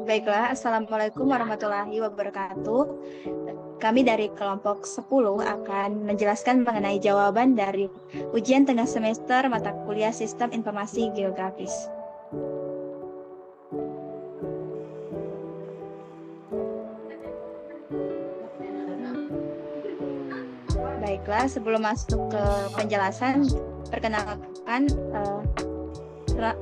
Baiklah, Assalamualaikum warahmatullahi wabarakatuh. Kami dari kelompok 10 akan menjelaskan mengenai jawaban dari ujian tengah semester mata kuliah Sistem Informasi Geografis. Baiklah, sebelum masuk ke penjelasan, perkenalkan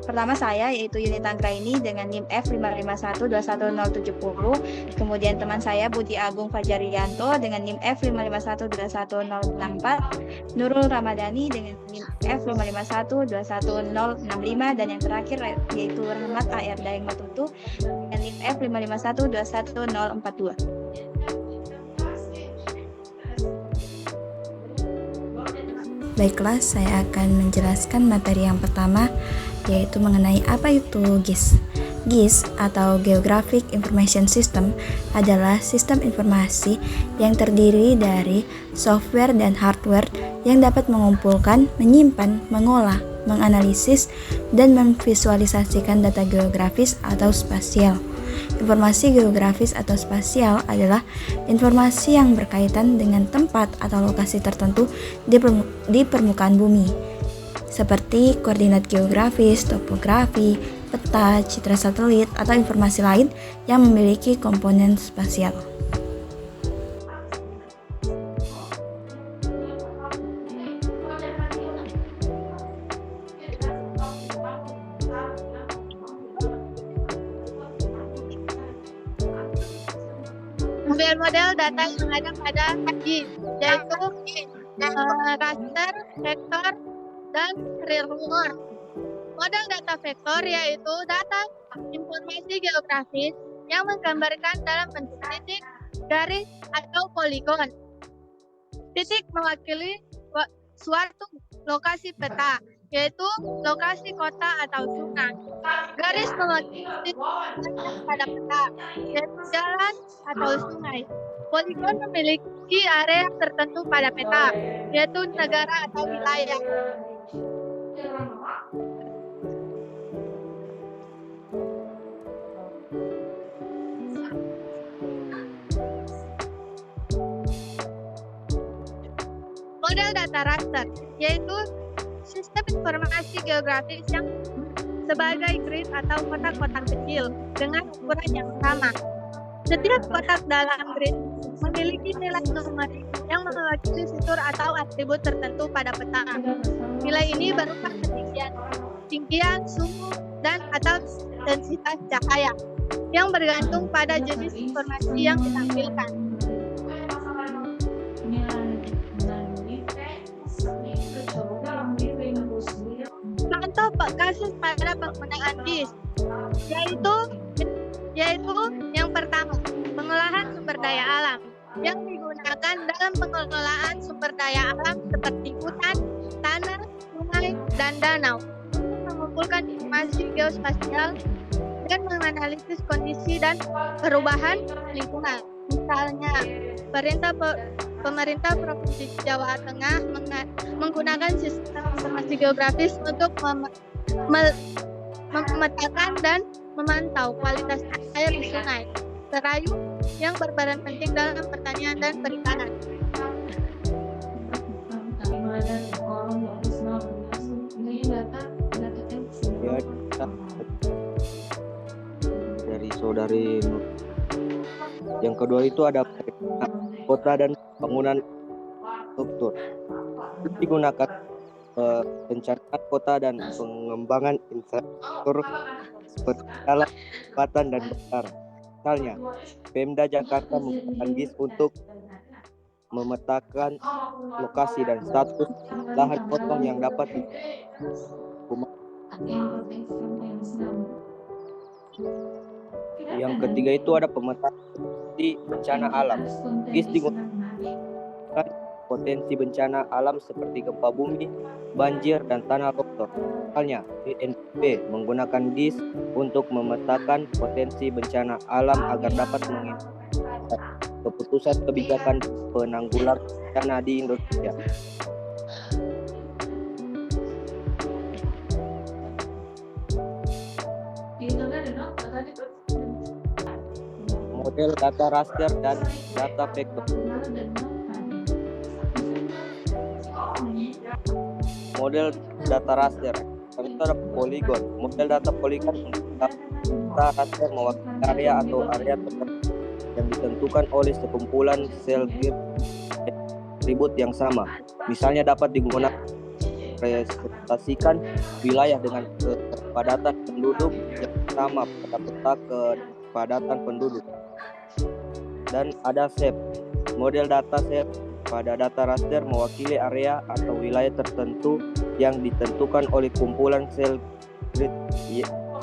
pertama saya yaitu Yunita Anggraini dengan NIM F55121070. Kemudian teman saya Budi Agung Fajarianto dengan NIM F55121064, Nurul Ramadhani dengan NIM F55121065, dan yang terakhir yaitu Rahmat AR Daeng Matutu dengan NIM F55121042. Baiklah, saya akan menjelaskan materi yang pertama, yaitu mengenai apa itu GIS. GIS atau Geographic Information System adalah sistem informasi yang terdiri dari software dan hardware yang dapat mengumpulkan, menyimpan, mengolah, menganalisis, dan memvisualisasikan data geografis atau spasial. Informasi geografis atau spasial adalah informasi yang berkaitan dengan tempat atau lokasi tertentu di permukaan bumi, seperti koordinat geografis, topografi, peta, citra satelit, atau informasi lain yang memiliki komponen spasial. Model data yang ada pada GIS, yaitu raster, vektor, dan real world. Model data vektor yaitu data informasi geografis yang menggambarkan dalam bentuk titik, garis, atau poligon. Titik mewakili suatu lokasi peta, yaitu lokasi kota atau sungai. Garis mewakili pada peta, yaitu jalan atau sungai. Poligon memiliki area tertentu pada peta, yaitu negara atau wilayah. Model data raster, yaitu sistem informasi geografis yang sebagai grid atau kotak-kotak kecil dengan ukuran yang sama. Setiap kotak dalam grid memiliki nilai numerik yang mewakili fitur atau atribut tertentu pada peta. Nilai ini berupa ketinggian, suhu, dan atau densitas cahaya yang bergantung pada jenis informasi yang ditampilkan. Contoh kasus pada penggunaan GIS yaitu yang pertama, pengolahan sumber daya alam yang digunakan dalam pengelolaan sumber daya alam seperti hutan, tanah, sungai, dan danau untuk mengumpulkan informasi geospasial dan menganalisis kondisi dan perubahan lingkungan. Misalnya, pemerintah Provinsi Jawa Tengah menggunakan sistem informasi geografis untuk memetakan dan memantau kualitas air di sungai, serayu yang berperan penting dalam pertanian dan perikanan. Dari saudari Nur. Yang kedua itu ada kota dan bangunan struktur. Digunakan pencarian kota dan pengembangan infrastruktur seperti jalan, jembatan, dan bandara. Misalnya, Pemda Jakarta menggunakan GIS untuk memetakan lokasi dan status lahan kosong yang dapat Yang ketiga itu ada pemetaan bencana alam. GIS digunakan potensi bencana alam seperti gempa bumi, banjir, dan tanah longsor. Misalnya, BNPB menggunakan GIS untuk memetakan potensi bencana alam agar dapat mengingatkan keputusan kebijakan penanggulangan bencana di Indonesia. Model data raster dan data vektor. Model data raster. Itu ada poligon. Model data poligon data raster mewakili area atau area tertentu yang ditentukan oleh sekumpulan sel grid atribut yang sama. Misalnya dapat digunakan representasikan wilayah dengan kepadatan penduduk yang sama pada peta kepadatan penduduk. Dan ada shape. Model data shape pada data raster mewakili area atau wilayah tertentu yang ditentukan oleh kumpulan sel grid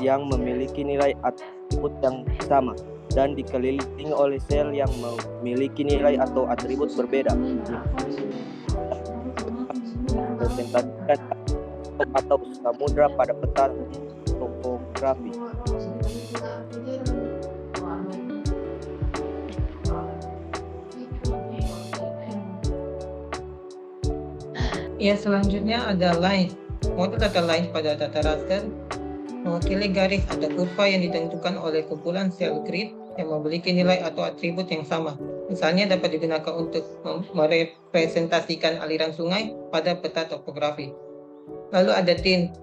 yang memiliki nilai atribut yang sama dan dikelilingi oleh sel yang memiliki nilai atau atribut berbeda. Representasikan atau samudra pada peta topografi. Ya, selanjutnya ada line. Model data line pada data raster mewakili garis atau kurva yang ditentukan oleh kumpulan sel grid yang memiliki nilai atau atribut yang sama. Misalnya dapat digunakan untuk merepresentasikan aliran sungai pada peta topografi. Lalu ada tin.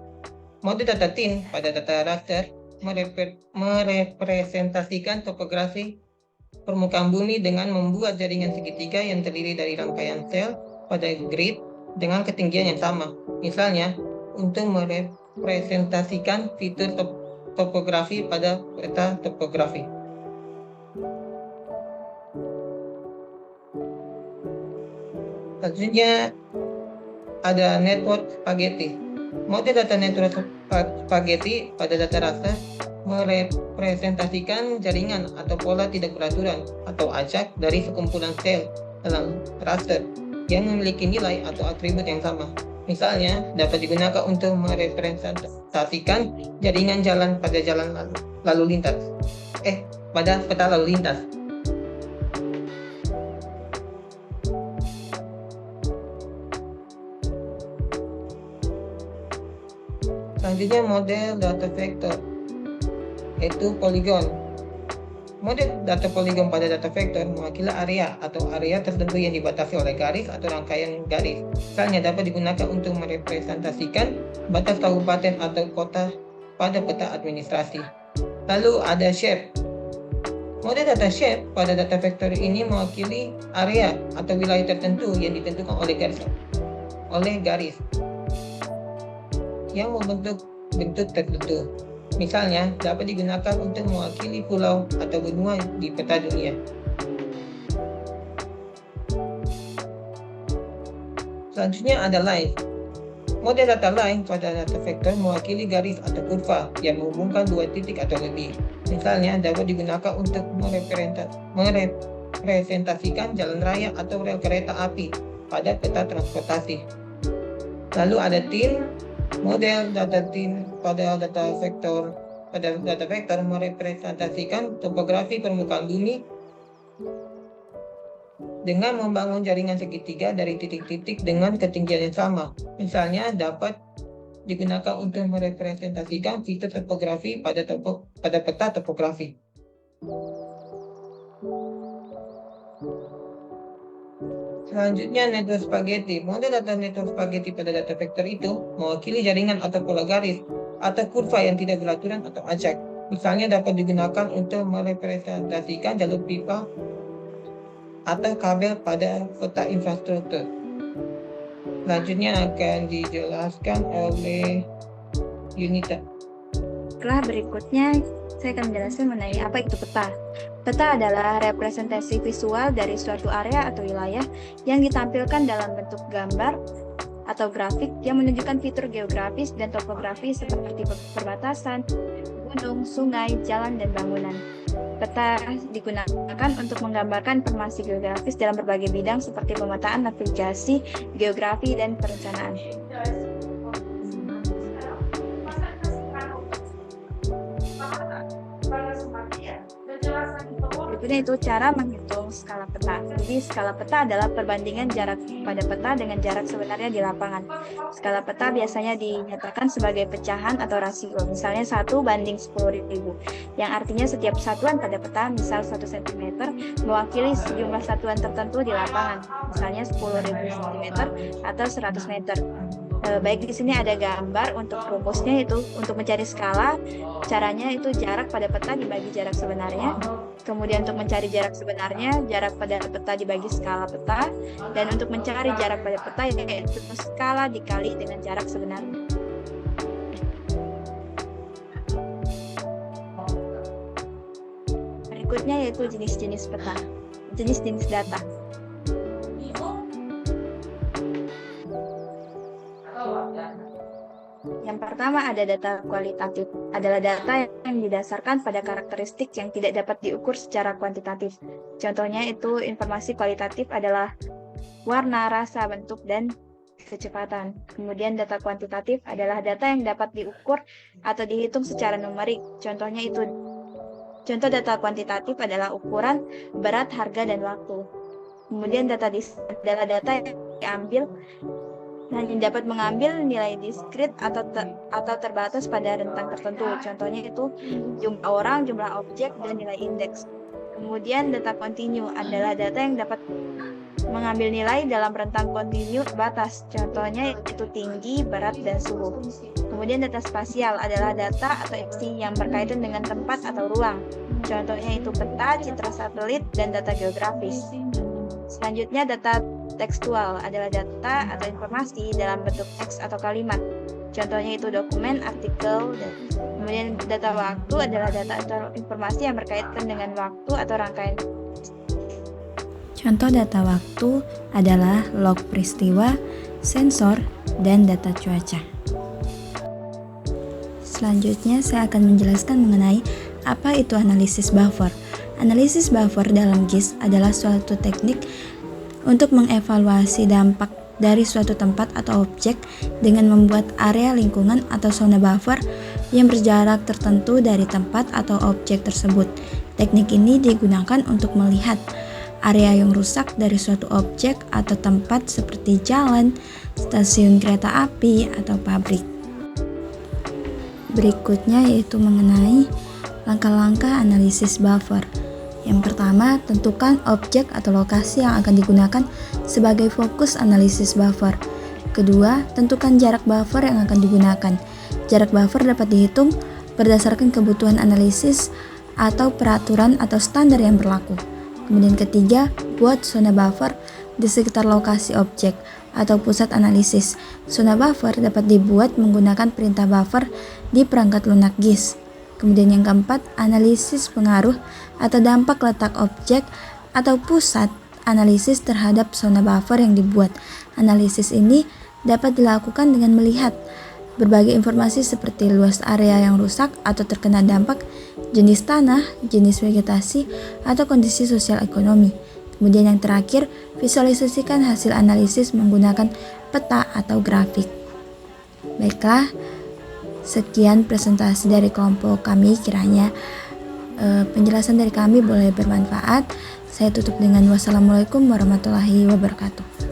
Model data tin pada data raster merepresentasikan topografi permukaan bumi dengan membuat jaringan segitiga yang terdiri dari rangkaian sel pada grid dengan ketinggian yang sama. Misalnya, untuk merepresentasikan fitur topografi pada peta topografi. Selanjutnya ada network spaghetti. Model data network spaghetti pada data raster merepresentasikan jaringan atau pola tidak beraturan atau acak dari sekumpulan sel dalam raster yang memiliki nilai atau atribut yang sama. Misalnya, dapat digunakan untuk merepresentasikan jaringan jalan pada jalan lalu lintas. Pada peta lalu lintas. Selanjutnya model data vektor, yaitu poligon. Model data poligon pada data vektor mewakili area atau area tertentu yang dibatasi oleh garis atau rangkaian garis. Misalnya dapat digunakan untuk merepresentasikan batas kabupaten atau kota pada peta administrasi. Lalu ada shape. Model data shape pada data vektor ini mewakili area atau wilayah tertentu yang ditentukan oleh garis yang membentuk bentuk tertentu. Misalnya, dapat digunakan untuk mewakili pulau atau benua di peta dunia. Selanjutnya ada line. Model data line pada data vektor mewakili garis atau kurva yang menghubungkan dua titik atau lebih. Misalnya, dapat digunakan untuk merepresentasikan jalan raya atau rel kereta api pada peta transportasi. Lalu ada tin. Model data tin pada data vektor merepresentasikan topografi permukaan bumi dengan membangun jaringan segitiga dari titik-titik dengan ketinggian yang sama. Misalnya dapat digunakan untuk merepresentasikan fitur topografi pada peta topografi. Selanjutnya network spaghetti. Model data network spaghetti pada data vektor itu mewakili jaringan atau pola garis atau kurva yang tidak beraturan atau acak. Misalnya dapat digunakan untuk merepresentasikan jalur pipa atau kabel pada peta infrastruktur. Selanjutnya akan dijelaskan oleh Yunita. Setelah berikutnya, saya akan menjelaskan mengenai apa itu peta. Peta adalah representasi visual dari suatu area atau wilayah yang ditampilkan dalam bentuk gambar atau grafik yang menunjukkan fitur geografis dan topografi seperti perbatasan, gunung, sungai, jalan, dan bangunan. Peta digunakan untuk menggambarkan informasi geografis dalam berbagai bidang seperti pemetaan, navigasi, geografi, dan perencanaan. Berikutnya itu cara menghitung skala peta. Jadi skala peta adalah perbandingan jarak pada peta dengan jarak sebenarnya di lapangan. Skala peta biasanya dinyatakan sebagai pecahan atau rasio, misalnya 1:10.000, yang artinya setiap satuan pada peta, misal 1 cm, mewakili sejumlah satuan tertentu di lapangan, misalnya 10.000 cm atau 100 meter. Baik, di sini ada gambar untuk rumusnya. Itu untuk mencari skala, caranya itu jarak pada peta dibagi jarak sebenarnya. Kemudian untuk mencari jarak sebenarnya, jarak pada peta dibagi skala peta. Dan untuk mencari jarak pada peta, yaitu skala dikali dengan jarak sebenarnya. Berikutnya yaitu jenis-jenis peta, jenis-jenis data. Yang pertama ada data kualitatif, adalah data yang didasarkan pada karakteristik yang tidak dapat diukur secara kuantitatif. Contohnya itu informasi kualitatif adalah warna, rasa, bentuk, dan kecepatan. Kemudian data kuantitatif adalah data yang dapat diukur atau dihitung secara numerik. Contoh data kuantitatif adalah ukuran, berat, harga, dan waktu. Kemudian data adalah data yang diambil dan dapat mengambil nilai diskrit atau terbatas pada rentang tertentu. Contohnya itu jumlah orang, jumlah objek, dan nilai indeks. Kemudian data kontinu adalah data yang dapat mengambil nilai dalam rentang kontinu batas. Contohnya itu tinggi, berat, dan suhu. Kemudian data spasial adalah data atau informasi yang berkaitan dengan tempat atau ruang. Contohnya itu peta, citra satelit, dan data geografis. Selanjutnya data tekstual adalah data atau informasi dalam bentuk teks atau kalimat. Contohnya itu dokumen, artikel, dan kemudian data waktu adalah data atau informasi yang berkaitan dengan waktu atau rangkaian. Contoh data waktu adalah log peristiwa, sensor, dan data cuaca. Selanjutnya saya akan menjelaskan mengenai apa itu analisis buffer. Analisis buffer dalam GIS adalah suatu teknik untuk mengevaluasi dampak dari suatu tempat atau objek dengan membuat area lingkungan atau zona buffer yang berjarak tertentu dari tempat atau objek tersebut. Teknik ini digunakan untuk melihat area yang rusak dari suatu objek atau tempat seperti jalan, stasiun kereta api, atau pabrik. Berikutnya yaitu mengenai langkah-langkah analisis buffer. Yang pertama, tentukan objek atau lokasi yang akan digunakan sebagai fokus analisis buffer. Kedua, tentukan jarak buffer yang akan digunakan. Jarak buffer dapat dihitung berdasarkan kebutuhan analisis atau peraturan atau standar yang berlaku. Kemudian ketiga, buat zona buffer di sekitar lokasi objek atau pusat analisis. Zona buffer dapat dibuat menggunakan perintah buffer di perangkat lunak GIS. Kemudian yang keempat, analisis pengaruh atau dampak letak objek atau pusat analisis terhadap zona buffer yang dibuat. Analisis ini dapat dilakukan dengan melihat berbagai informasi seperti luas area yang rusak atau terkena dampak, jenis tanah, jenis vegetasi, atau kondisi sosial ekonomi. Kemudian yang terakhir, visualisasikan hasil analisis menggunakan peta atau grafik. Baiklah, sekian presentasi dari kelompok kami, kiranya penjelasan dari kami boleh bermanfaat. Saya tutup dengan wassalamualaikum warahmatullahi wabarakatuh.